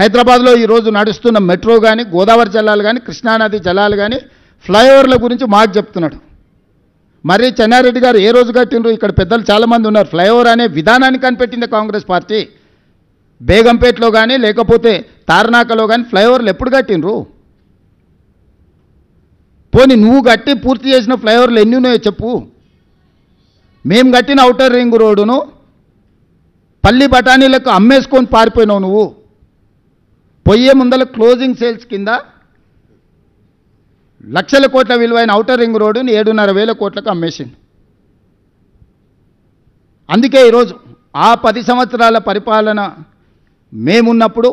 హైదరాబాద్లో ఈరోజు నడుస్తున్న మెట్రో కానీ, గోదావరి జలాలు కానీ, కృష్ణానది జలాలు కానీ, ఫ్లైఓవర్ల గురించి మాకు చెప్తున్నాడు. మరి చెన్నారెడ్డి గారు ఏ రోజు కట్టినరు? ఇక్కడ పెద్దలు చాలామంది ఉన్నారు. ఫ్లైఓవర్ అనే విధానాన్ని కనిపెట్టింది కాంగ్రెస్ పార్టీ. బేగంపేటలో కానీ లేకపోతే తార్నాకలో కానీ ఫ్లైఓవర్లు ఎప్పుడు కట్టినరు? పోనీ నువ్వు కట్టి పూర్తి చేసిన ఫ్లైఓవర్లు ఎన్ని ఉన్నాయో చెప్పు. మేము కట్టిన ఔటర్ రింగ్ రోడ్డును పల్లి బఠానీలకు అమ్మేసుకొని పారిపోయినావు నువ్వు. పొయ్యే ముందల క్లోజింగ్ సేల్స్ కింద లక్షల కోట్ల విలువైన ఔటర్ రింగ్ రోడ్డుని 7,500 కోట్లకు అమ్మేసింది. అందుకే ఈరోజు ఆ 10 సంవత్సరాల పరిపాలన మేమున్నప్పుడు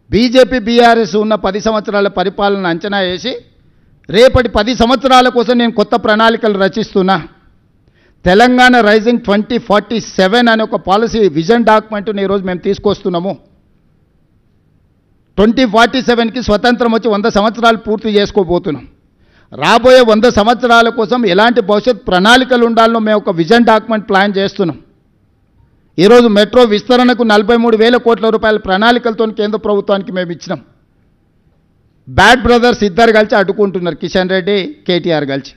బీజేపీ బీఆర్ఎస్ ఉన్న 10 సంవత్సరాల పరిపాలన అంచనా వేసి రేపటి 10 సంవత్సరాల కోసం నేను కొత్త ప్రణాళికలు రచిస్తున్నా. తెలంగాణ రైజింగ్ 2047 అనే ఒక పాలసీ విజన్ డాక్యుమెంట్ని ఈరోజు మేము తీసుకొస్తున్నాము. 2047కి స్వతంత్రం వచ్చి 100 సంవత్సరాలు పూర్తి చేసుకోబోతున్నాం. రాబోయే 100 సంవత్సరాల కోసం ఎలాంటి భవిష్యత్ ప్రణాళికలు ఉండాలో మేము ఒక విజన్ డాక్యుమెంట్ ప్లాన్ చేస్తున్నాం. ఈరోజు మెట్రో విస్తరణకు 43,000 కోట్ల రూపాయల ప్రణాళికలతో కేంద్ర ప్రభుత్వానికి మేము ఇచ్చినాం. బ్యాడ్ బ్రదర్స్ ఇద్దరు కలిసి అడ్డుకుంటున్నారు, కిషన్ రెడ్డి కేటీఆర్ కలిసి.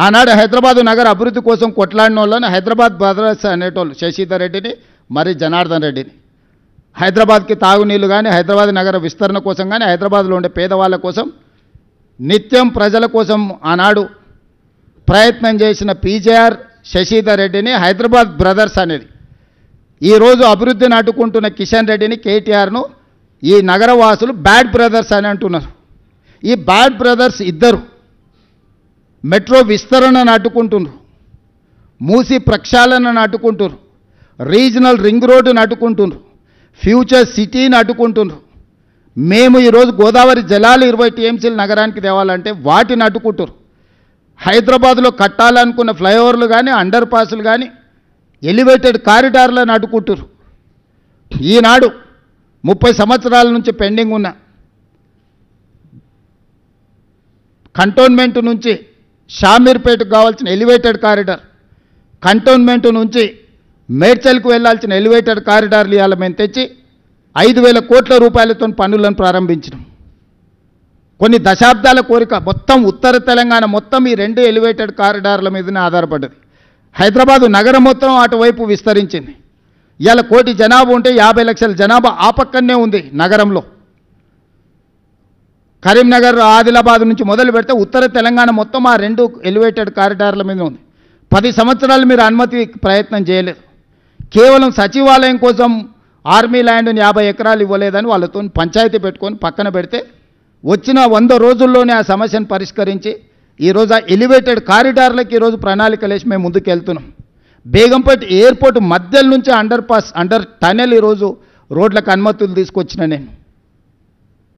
ఆనాడు హైదరాబాదు నగర అభివృద్ధి కోసం కొట్లాడిన వాళ్ళని హైదరాబాద్ బ్రదర్స్ అనేటోళ్ళు, శశిధర్ రెడ్డిని మరి జనార్దన్ రెడ్డిని. హైదరాబాద్కి తాగునీళ్ళు కానీ, హైదరాబాద్ నగర విస్తరణ కోసం కానీ, హైదరాబాద్లో ఉండే పేదవాళ్ళ కోసం నిత్యం ప్రజల కోసం ఆనాడు ప్రయత్నం చేసిన పీజేఆర్ శశిధర్ రెడ్డిని హైదరాబాద్ బ్రదర్స్ అనేది. ఈరోజు అభివృద్ధిని అడ్డుకుంటున్న కిషన్ రెడ్డిని కేటీఆర్ను ఈ నగరవాసులు బ్యాడ్ బ్రదర్స్ అని అంటున్నారు. ఈ బ్యాడ్ బ్రదర్స్ ఇద్దరు మెట్రో విస్తరణను అడ్డుకుంటున్నారు, మూసి ప్రక్షాళనను అడ్డుకుంటున్నారు, రీజనల్ రింగ్ రోడ్డును అడ్డుకుంటున్నారు, ఫ్యూచర్ సిటీని అడ్డుకుంటున్నారు. మేము ఈరోజు గోదావరి జలాలు 20 టీఎంసీలు నగరానికి తేవాలంటే వాటిని అడ్డుకుంటారు. హైదరాబాద్లో కట్టాలనుకున్న ఫ్లైఓవర్లు కానీ, అండర్ పాస్లు కానీ, ఎలివేటెడ్ కారిడార్లను అడ్డుకుంటారు. ఈనాడు 30 సంవత్సరాల నుంచి పెండింగ్ ఉన్న కంటోన్మెంట్ నుంచి షామీర్పేటకు కావాల్సిన ఎలివేటెడ్ కారిడార్, కంటోన్మెంట్ నుంచి మేడ్చల్కు వెళ్లాల్సిన ఎలివేటెడ్ కారిడార్లు ఇవాళ మేము తెచ్చి 5,000 కోట్ల రూపాయలతో పనులను ప్రారంభించినాం. కొన్ని దశాబ్దాల కోరిక మొత్తం ఉత్తర తెలంగాణ మొత్తం ఈ 2 ఎలివేటెడ్ కారిడార్ల మీదనే ఆధారపడ్డది. హైదరాబాదు నగరం మొత్తం అటువైపు విస్తరించింది. ఇవాళ 1 కోటి జనాభా ఉంటే 50 లక్షల జనాభా ఆ పక్కనే ఉంది నగరంలో. కరీంనగర్, ఆదిలాబాద్ నుంచి మొదలు పెడితే ఉత్తర తెలంగాణ మొత్తం ఆ 2 ఎలివేటెడ్ కారిడార్ల మీద ఉంది. 10 సంవత్సరాలు మీరు అనుమతి ప్రయత్నం చేయలేదు. కేవలం సచివాలయం కోసం ఆర్మీ ల్యాండ్ని 50 ఎకరాలు ఇవ్వలేదని వాళ్ళతో పంచాయతీ పెట్టుకొని పక్కన పెడితే వచ్చిన 100 రోజుల్లోనే ఆ సమస్యను పరిష్కరించి ఈరోజు ఆ ఎలివేటెడ్ కారిడార్లకు ఈరోజు ప్రణాళికలు వేసి మేము ముందుకు వెళ్తున్నాం. బేగంపేట ఎయిర్పోర్ట్ మధ్యలో నుంచి అండర్ టనెల్ ఈరోజు రోడ్లకు అనుమతులు తీసుకొచ్చిన నేను.